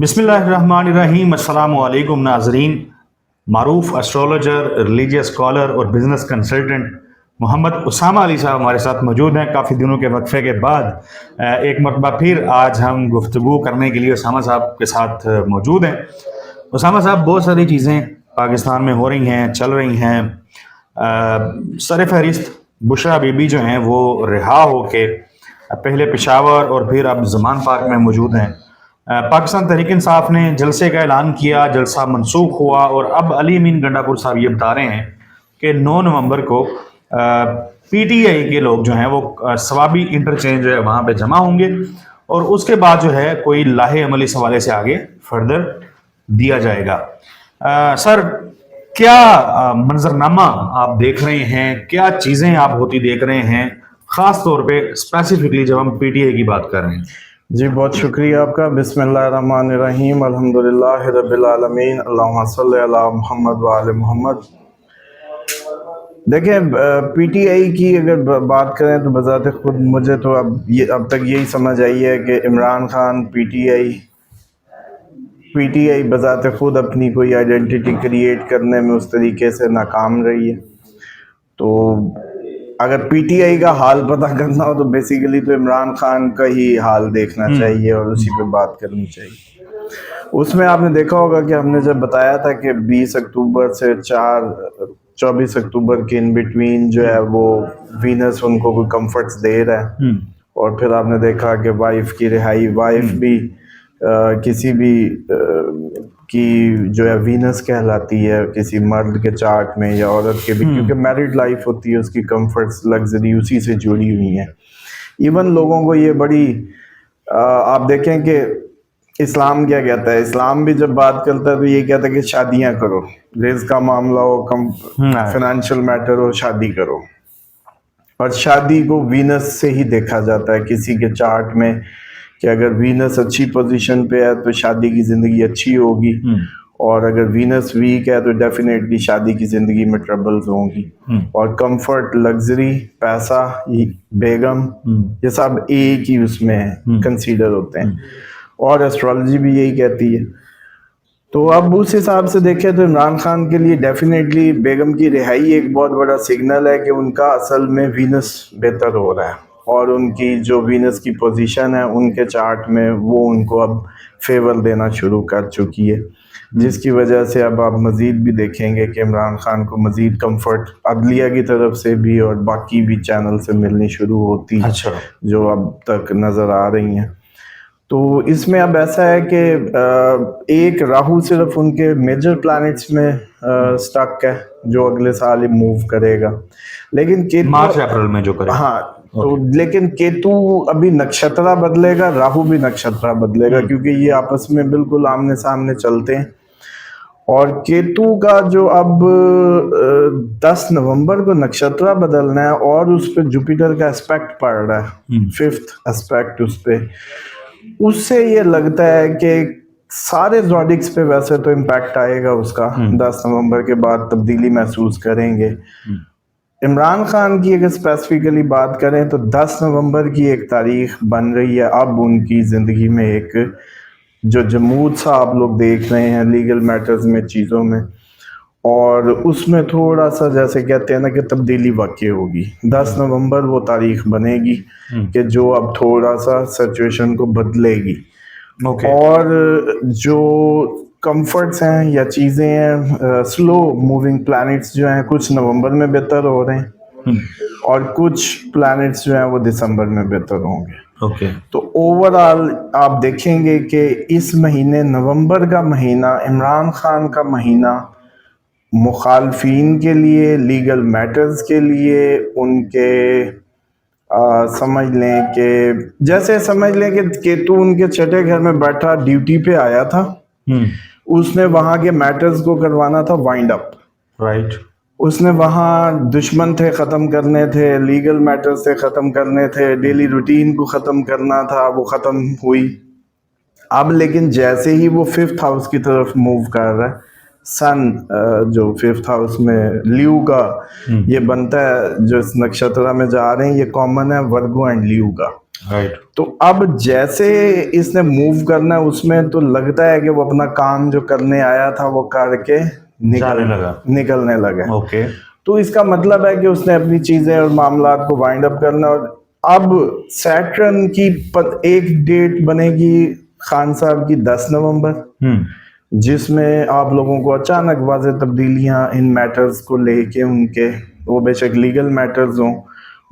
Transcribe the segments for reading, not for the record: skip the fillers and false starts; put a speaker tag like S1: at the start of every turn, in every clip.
S1: बिस्मिल्लाहिर्रहमानिर्रहीम। अस्सलामु अलैकुम नाज़रीन। मारूफ एस्ट्रोलॉजर, रिलीजियस स्कॉलर और बिजनेस कंसल्टेंट मोहम्मद उसामा अली साहब हमारे साथ मौजूद हैं। काफ़ी दिनों के वक्फे के बाद एक मरतबा फिर आज हम गुफ्तगू करने के लिए उसामा साहब के साथ मौजूद हैं। उसामा साहब, बहुत सारी चीज़ें पाकिस्तान में हो रही हैं, चल रही हैं। सर फहरिस्त बुशरा बीबी जो हैं वो रिहा होके पहले पेशावर और फिर अब ज़मान पार्क में मौजूद हैं। पाकिस्तान तहरीक इंसाफ ने जलसे का ऐलान किया, जलसा मनसूख हुआ और अब अली अमीन गंडापुर साहब ये बता रहे हैं कि 9 नवंबर को पीटीआई के लोग जो हैं वो सवाबी इंटरचेंज है वहाँ पे जमा होंगे और उसके बाद जो है कोई लाहे अमली इस हवाले से आगे फर्दर दिया जाएगा। सर, क्या मंजरनामा आप देख रहे हैं, क्या चीज़ें आप होती देख रहे हैं, ख़ास तौर पे स्पेसिफिकली जब हम पीटीआई की बात कर रहे हैं?
S2: जी, बहुत शुक्रिया आपका। बिस्मिल्लाहिर्रहमानिर्रहीम, अल्हम्दुलिल्लाहि रब्बिल आलमीन, अल्लाहुम्मा सल्लि अला मुहम्मद व आले मुहम्मद। देखिए, पीटीआई की अगर बात करें तो बज़ाते खुद मुझे तो अब तक यही समझ आई है कि इमरान खान पीटीआई बज़ाते खुद अपनी कोई आइडेंटिटी क्रिएट करने में उस तरीके से नाकाम रही है। तो अगर पीटीआई का हाल पता करना हो तो बेसिकली तो इमरान खान का ही हाल देखना चाहिए और उसी पे बात करनी चाहिए। उसमें आपने देखा होगा कि हमने जब बताया था कि 20 अक्टूबर से 24 अक्टूबर के इन बिटवीन जो है वो वीनस उनको कोई कंफर्ट्स दे रहा है, और फिर आपने देखा कि वाइफ की रिहाई, वाइफ भी किसी भी की जो है वीनस कहलाती है किसी मर्द के चार्ट में या औरत के भी, क्योंकि मैरिड लाइफ होती है, उसकी कंफर्ट्स, लग्जरी उसी से जुड़ी हुई है। इवन लोगों को ये बड़ी आप देखें कि इस्लाम क्या कहता है, इस्लाम भी जब बात करता है तो ये कहता है कि शादियां करो, रिज़्क़ का मामला हो, फाइनेंशियल मैटर हो, शादी करो। और शादी को वीनस से ही देखा जाता है किसी के चार्ट में कि अगर वीनस अच्छी पोजीशन पे है तो शादी की ज़िंदगी अच्छी होगी, और अगर वीनस वीक है तो डेफिनेटली शादी की ज़िंदगी में ट्रबल्स होंगी। और कंफर्ट, लग्जरी, पैसा, बेगम, ये सब एक ही उसमें कंसीडर होते हैं, और एस्ट्रोलॉजी भी यही कहती है। तो अब उस हिसाब से देखें तो इमरान खान के लिए डेफिनेटली बेगम की रिहाई एक बहुत बड़ा सिग्नल है कि उनका असल में वीनस बेहतर हो रहा है, और उनकी जो वीनस की पोजीशन है उनके चार्ट में वो उनको अब फेवर देना शुरू कर चुकी है, जिसकी वजह से अब आप मज़ीद भी देखेंगे कि इमरान खान को मज़ीद कंफर्ट अदलिया की तरफ से भी और बाकी भी चैनल से मिलनी शुरू होती है, जो अब तक नज़र आ रही हैं। तो इसमें अब ऐसा है कि एक राहु सिर्फ उनके मेजर प्लैनेट्स में स्टक है, जो अगले साल ही मूव करेगा, लेकिन केतु
S1: मार्च अप्रैल में जो करेगा।
S2: हाँ, तो लेकिन केतु अभी नक्षत्र बदलेगा, राहु भी नक्षत्र बदलेगा, क्योंकि ये आपस में बिल्कुल आमने सामने चलते हैं। और केतु का जो अब 10 नवंबर को नक्षत्र बदलना है, और उस पर जुपिटर का एस्पेक्ट पड़ रहा है, 5th एस्पेक्ट उस पर, उससे ये लगता है कि सारे ज़ोडिक्स पे वैसे तो इम्पैक्ट आएगा उसका। 10 नवंबर के बाद तब्दीली महसूस करेंगे। इमरान खान की अगर स्पेसिफिकली बात करें तो 10 नवंबर की एक तारीख बन रही है अब उनकी ज़िंदगी में, एक जो जमूद सा आप लोग देख रहे हैं लीगल मैटर्स में, चीज़ों में, और उसमें थोड़ा सा जैसे कहते हैं ना कि तब्दीली वाक़ई होगी। 10 नवंबर वो तारीख बनेगी कि जो अब थोड़ा सा सिचुएशन को बदलेगी। और जो कंफर्ट्स हैं या चीज़ें हैं, स्लो मूविंग प्लैनेट्स जो हैं, कुछ नवंबर में बेहतर हो रहे हैं और कुछ प्लैनेट्स जो हैं वो दिसंबर में बेहतर होंगे। तो ओवरऑल आप देखेंगे कि इस महीने, नवंबर का महीना, इमरान खान का महीना, मुखालफीन के लिए, लीगल मैटर्स के लिए, उनके समझ लें कि जैसे समझ लें कि केतु उनके छठे घर में बैठा ड्यूटी पे आया था, उसने वहाँ के मैटर्स को करवाना था वाइंड अप,
S1: राइट।
S2: उसने वहाँ दुश्मन थे ख़त्म करने थे, लीगल मैटर्स थे ख़त्म करने थे, डेली रूटीन को ख़त्म करना था, वो ख़त्म हुई। अब लेकिन जैसे ही वो 5th हाउस की तरफ मूव कर रहा है, सन जो 5th हाउस में ल्यू का ये बनता है, जो इस नक्षत्र में जा रहे हैं, ये कॉमन है वर्गो एंड ल्यू का।
S1: राइट।
S2: तो अब जैसे इसने मूव करना है उसमें तो लगता है कि वो अपना काम जो करने आया था वो करके
S1: जाने लगा।
S2: निकलने लगा।
S1: ओके।
S2: तो इसका मतलब है कि उसने अपनी चीजें और मामलात को वाइंड अप करना। और अब सैटर्न की एक डेट बनेगी खान साहब की 10 नवंबर, जिसमें आप लोगों को अचानक वाज़ेह तब्दीलियां इन मैटर्स को लेके, उनके वो बेशक लीगल मैटर्स हों,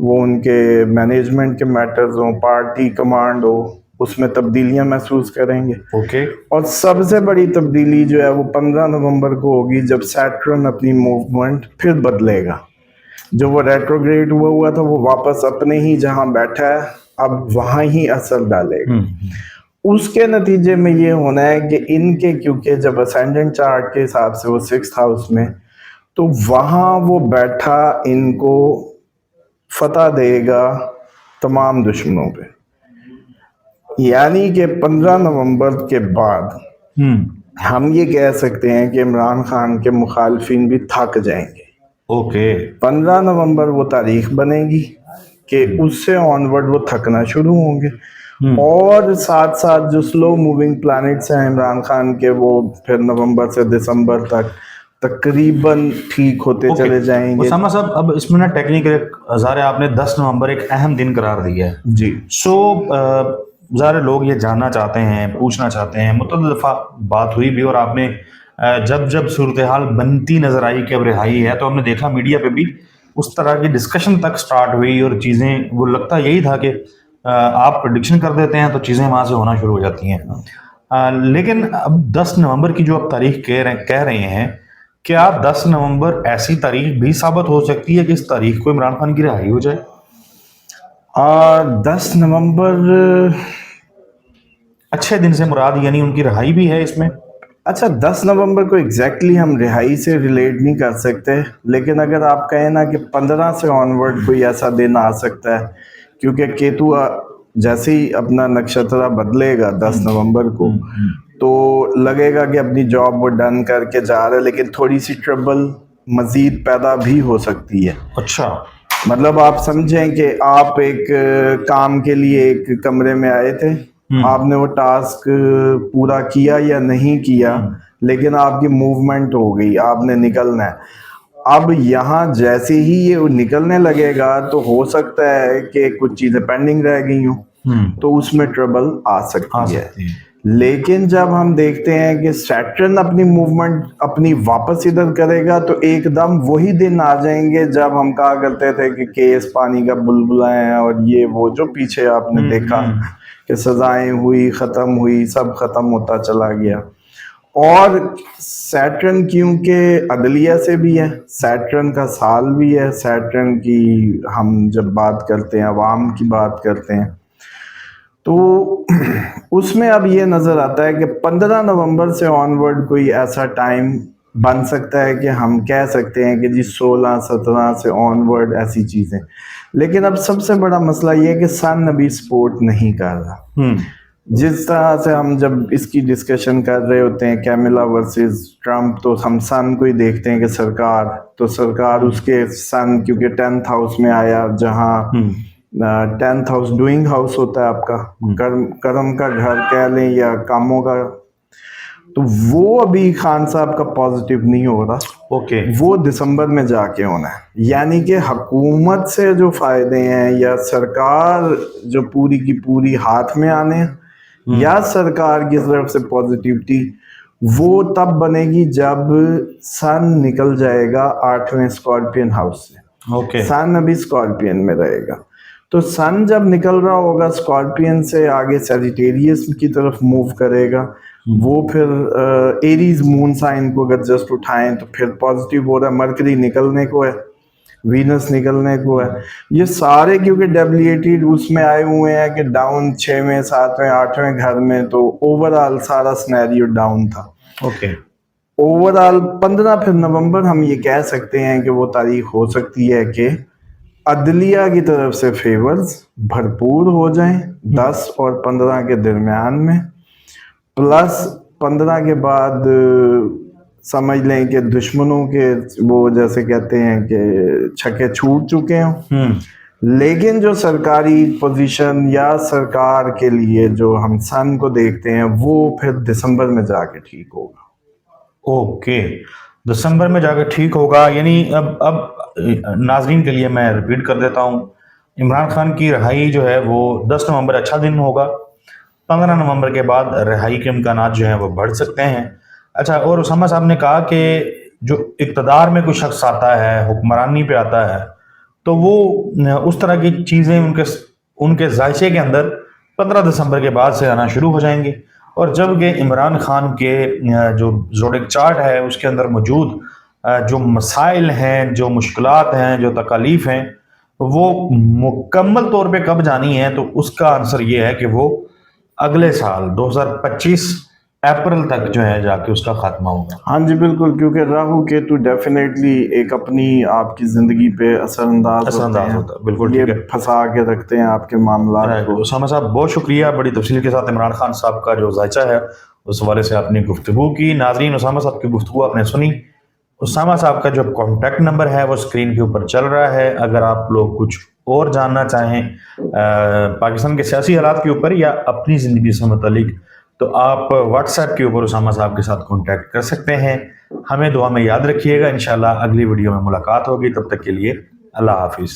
S2: वो उनके मैनेजमेंट के मैटर्स हों, पार्टी कमांड हो, उसमें तब्दीलियां महसूस करेंगे।
S1: ओके।
S2: और सबसे बड़ी तब्दीली जो है वो 15 नवंबर को होगी, जब सैटर्न अपनी मूवमेंट फिर बदलेगा। जो वो रेट्रोग्रेड हुआ था वो वापस अपने ही जहां बैठा है अब वहां ही असर डालेगा। उसके नतीजे में ये होना है कि इनके, क्योंकि जब असेंडेंट चार्ट के हिसाब से वो 6th हाउस में, तो वहां वो बैठा इनको फतह देगा तमाम दुश्मनों पे। यानी कि 15 नवंबर के बाद हम ये कह सकते हैं कि इमरान खान के मुखालफिन भी थक जाएंगे।
S1: ओके।
S2: 15 नवंबर वो तारीख बनेगी कि उससे ऑनवर्ड वो थकना शुरू होंगे। और साथ साथ जो स्लो मूविंग प्लैनेट्स हैं इमरान खान के, वो फिर नवंबर से दिसंबर तक तकरीबन ठीक होते चले जाएंगे।
S1: उसामा साहब, अब इसमें ना टेक्निकल ज़ाहिर है आपने 10 नवंबर एक अहम दिन करार दिया है।
S2: जी।
S1: सो ज़ाहिर लोग ये जानना चाहते हैं, पूछना चाहते हैं, मुतअद्दिद दफ़ा बात हुई भी और आपने जब जब सूरत हाल बनती नज़र आई कि अब रिहाई है, तो हमने देखा मीडिया पे भी उस तरह की डिस्कशन तक स्टार्ट हुई और चीज़ें, वो लगता यही था कि आप प्रेडिक्शन कर देते हैं तो चीज़ें वहाँ से होना शुरू हो जाती हैं। लेकिन अब 10 नवंबर की जो आप तारीख कह रहे हैं, क्या 10 नवंबर ऐसी तारीख भी साबित हो सकती है कि इस तारीख को इमरान खान की रिहाई हो जाए?
S2: 10 नवंबर
S1: अच्छे दिन से मुराद यानी उनकी रिहाई भी है इसमें?
S2: अच्छा, 10 नवंबर को एग्जैक्टली हम रिहाई से रिलेट नहीं कर सकते, लेकिन अगर आप कहें ना कि 15 से ऑनवर्ड कोई ऐसा दिन आ सकता है, क्योंकि केतु जैसे ही अपना नक्षत्र बदलेगा 10 नवंबर को, तो लगेगा कि अपनी जॉब वो डन करके जा रहा है, लेकिन थोड़ी सी ट्रबल मजीद पैदा भी हो सकती है।
S1: अच्छा।
S2: मतलब आप समझें कि आप एक काम के लिए एक कमरे में आए थे, आपने वो टास्क पूरा किया या नहीं किया, लेकिन आपकी मूवमेंट हो गई, आपने निकलना है। अब यहाँ जैसे ही ये निकलने लगेगा तो हो सकता है कि कुछ चीज़ें पेंडिंग रह गई हों, तो उसमें ट्रबल आ सकती है। लेकिन जब हम देखते हैं कि सैटर्न अपनी मूवमेंट अपनी वापस इधर करेगा, तो एकदम वही दिन आ जाएंगे जब हम कहा करते थे कि केस पानी का बुलबुला है, और ये वो जो पीछे आपने देखा कि सजाएं हुई, ख़त्म हुई, सब ख़त्म होता चला गया। और सैटर्न क्योंकि अदलिया से भी है, सैटर्न का साल भी है, सैटर्न की हम जब बात करते हैं, अवाम की बात करते हैं, तो उसमें अब ये नज़र आता है कि 15 नवंबर से ऑनवर्ड कोई ऐसा टाइम बन सकता है कि हम कह सकते हैं कि जी 16-17 से ऑनवर्ड ऐसी चीज़ें। लेकिन अब सबसे बड़ा मसला ये है कि सन अभी सपोर्ट नहीं कर रहा। जिस तरह से हम जब इसकी डिस्कशन कर रहे होते हैं कैमिला वर्सेस ट्रम्प, तो हम सन को ही देखते हैं कि सरकार उसके सन क्योंकि 10th हाउस में आया, जहाँ 10th हाउस डूइंग हाउस होता है आपका, कर्म का घर कह लें या कामों का, तो वो अभी खान साहब का पॉजिटिव नहीं हो रहा।
S1: ओके।
S2: वो दिसंबर में जाके होना है। यानी कि हुकूमत से जो फायदे हैं या सरकार जो पूरी की पूरी हाथ में आने हैं, या सरकार की तरफ से पॉजिटिविटी, वो तब बनेगी जब सन निकल जाएगा 8वें स्कॉर्पियन हाउस से।
S1: ओके।
S2: सन अभी स्कॉर्पियन में रहेगा, तो सन जब निकल रहा होगा स्कॉर्पियन से, आगे सजिटेरियस की तरफ मूव करेगा। वो फिर एरीज मून साइन को अगर जस्ट उठाएं तो फिर पॉजिटिव हो रहा है, मरकरी निकलने को है, वीनस निकलने को है। ये सारे क्योंकि डब्ल्यूएटी उसमें आए हुए हैं कि डाउन 6वें 7वें 8वें घर में, तो ओवरऑल सारा सिनेरियो डाउन था।
S1: ओके।
S2: ओवरऑल 15 फिर नवंबर हम ये कह सकते हैं कि वो तारीख हो सकती है कि अदलिया की तरफ से फेवर्स भरपूर हो जाएं 10 और 15 के दरमियान में, प्लस 15 के बाद समझ लें कि दुश्मनों के वो जैसे कहते हैं कि छक्के छूट चुके हों, लेकिन जो सरकारी पोजीशन या सरकार के लिए जो हम सन को देखते हैं वो फिर दिसंबर में जाके ठीक होगा।
S1: ओके, दिसंबर में जाकर ठीक होगा। यानी अब नाजरीन के लिए मैं रिपीट कर देता हूँ, इमरान खान की रिहाई जो है वो 10 नवंबर अच्छा दिन होगा। 15 नवंबर के बाद रिहाई के इम्कानात जो हैं वो बढ़ सकते हैं। अच्छा, और उसामा साहब ने कहा कि जो इक़्तिदार में कोई शख्स आता है, हुक्मरानी पे आता है, तो वो उस तरह की चीज़ें उनके उनके जायशे के अंदर 15 दिसंबर के बाद से आना शुरू हो जाएंगी। और जब कि इमरान खान के जो जोडिक चार्ट है उसके अंदर मौजूद जो मसाइल हैं, जो मुश्किलात हैं, जो तकालीफ हैं, वो मुकम्मल तौर पे कब जानी है, तो उसका आंसर ये है कि वो अगले साल 2025 अप्रैल तक जो है जाके उसका खात्मा होगा।
S2: हाँ जी बिल्कुल, क्योंकि राहु केतु डेफिनेटली एक अपनी आपकी जिंदगी पे असरअंदाज होते हैं,
S1: होता है, बिल्कुल
S2: ये
S1: ठीक है।
S2: फंसा के रखते हैं आपके मामला को।
S1: उसामा साहब बहुत शुक्रिया, बड़ी तफसील के साथ इमरान खान साहब का जो जायचा है उस हवाले से आपने गुफ्तगू की। नाजरीन, उसामा साहब की गुफ्तगू आपने सुनी। उसामा साहब का जो कॉन्टैक्ट नंबर है वो स्क्रीन के ऊपर चल रहा है। अगर आप लोग कुछ और जानना चाहें पाकिस्तान के सियासी हालात के ऊपर या अपनी ज़िंदगी से मुतालिक, तो आप व्हाट्सएप के ऊपर उसामा साहब के साथ कॉन्टैक्ट कर सकते हैं। हमें दुआ में याद रखिएगा। इंशाल्लाह अगली वीडियो में मुलाकात होगी, तब तक के लिए अल्लाह हाफिज़।